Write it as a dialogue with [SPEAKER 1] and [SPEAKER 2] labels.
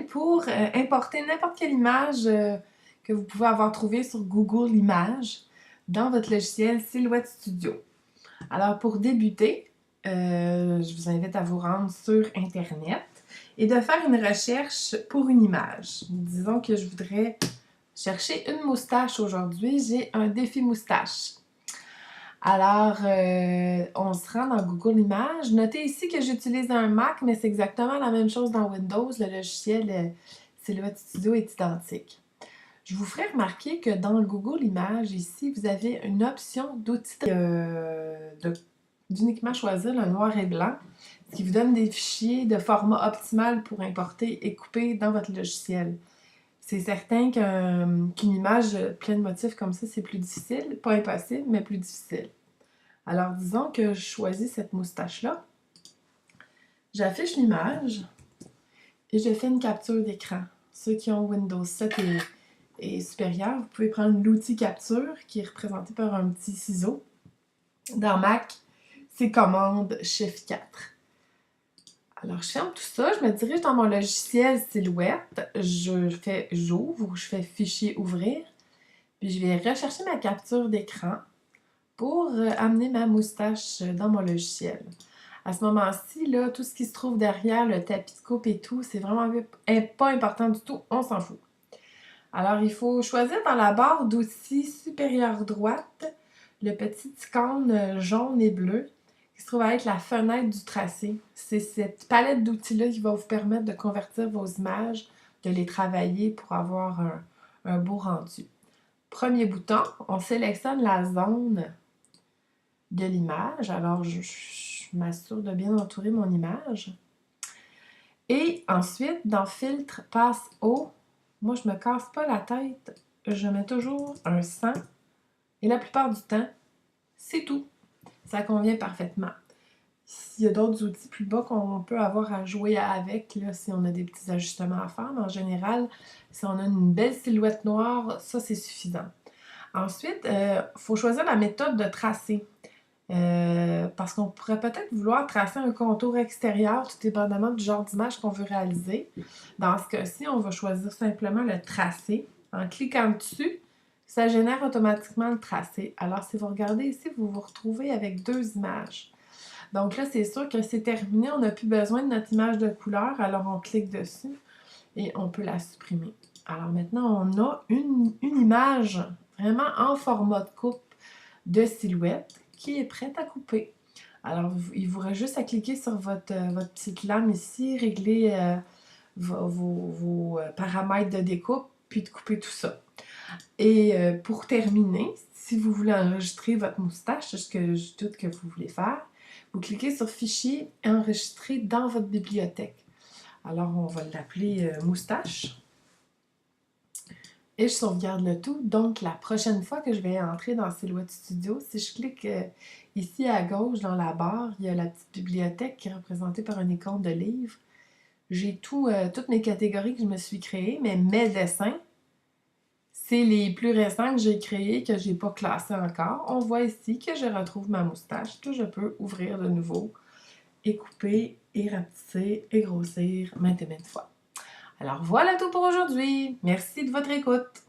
[SPEAKER 1] Pour importer n'importe quelle image que vous pouvez avoir trouvée sur Google Images dans votre logiciel Silhouette Studio. Alors pour débuter, je vous invite à vous rendre sur Internet et de faire une recherche pour une image. Disons que je voudrais chercher une moustache aujourd'hui. J'ai un défi moustache. Alors, on se rend dans Google Images. Notez ici que j'utilise un Mac, mais c'est exactement la même chose dans Windows. Le logiciel Silhouette Studio est identique. Je vous ferai remarquer que dans Google Images, ici, vous avez une option d'outils d'uniquement choisir le noir et blanc, ce qui vous donne des fichiers de format optimal pour importer et couper dans votre logiciel. C'est certain qu'une image pleine de motifs comme ça, c'est plus difficile. Pas impossible, mais plus difficile. Alors, disons que je choisis cette moustache-là. J'affiche l'image et je fais une capture d'écran. Ceux qui ont Windows 7 et supérieur, vous pouvez prendre l'outil capture qui est représenté par un petit ciseau. Dans Mac, c'est commande Shift 4. Alors, je ferme tout ça, je me dirige dans mon logiciel Silhouette, j'ouvre ou je fais Fichier ouvrir, puis je vais rechercher ma capture d'écran pour amener ma moustache dans mon logiciel. À ce moment-ci, là, tout ce qui se trouve derrière le tapis de coupe et tout, c'est vraiment pas important du tout, on s'en fout. Alors, il faut choisir dans la barre d'outils supérieure droite le petit icône jaune et bleu qui se trouve à être la fenêtre du tracé. C'est cette palette d'outils-là qui va vous permettre de convertir vos images, de les travailler pour avoir un beau rendu. Premier bouton, on sélectionne la zone de l'image. Alors, je m'assure de bien entourer mon image. Et ensuite, dans Filtre, Passe au, moi, je me casse pas la tête. Je mets toujours un 100. Et la plupart du temps, c'est tout. Ça convient parfaitement. S'il y a d'autres outils plus bas qu'on peut avoir à jouer avec, là, si on a des petits ajustements à faire, mais en général, si on a une belle silhouette noire, ça, c'est suffisant. Ensuite, il faut choisir la méthode de tracé. Parce qu'on pourrait peut-être vouloir tracer un contour extérieur, tout dépendamment du genre d'image qu'on veut réaliser. Dans ce cas-ci, on va choisir simplement le tracé. En cliquant dessus, ça génère automatiquement le tracé. Alors, si vous regardez ici, vous vous retrouvez avec deux images. Donc là, c'est sûr que c'est terminé, on n'a plus besoin de notre image de couleur, alors on clique dessus et on peut la supprimer. Alors maintenant, on a une image vraiment en format de coupe de silhouette qui est prête à couper. Alors, il vous reste juste à cliquer sur votre petite lame ici, régler vos paramètres de découpe, puis de couper tout ça. Et pour terminer, si vous voulez enregistrer votre moustache, c'est ce que je doute que vous voulez faire, vous cliquez sur Fichier et Enregistrer dans votre bibliothèque. Alors, on va l'appeler moustache. Et je sauvegarde le tout. Donc, la prochaine fois que je vais entrer dans Silhouette Studio, si je clique ici à gauche dans la barre, il y a la petite bibliothèque qui est représentée par un icône de livre. J'ai toutes mes catégories que je me suis créées, mais mes dessins, c'est les plus récents que j'ai créés, que je n'ai pas classés encore. On voit ici que je retrouve ma moustache, que je peux ouvrir de nouveau et couper et rapetisser et grossir maintes et maintes fois. Alors voilà tout pour aujourd'hui. Merci de votre écoute.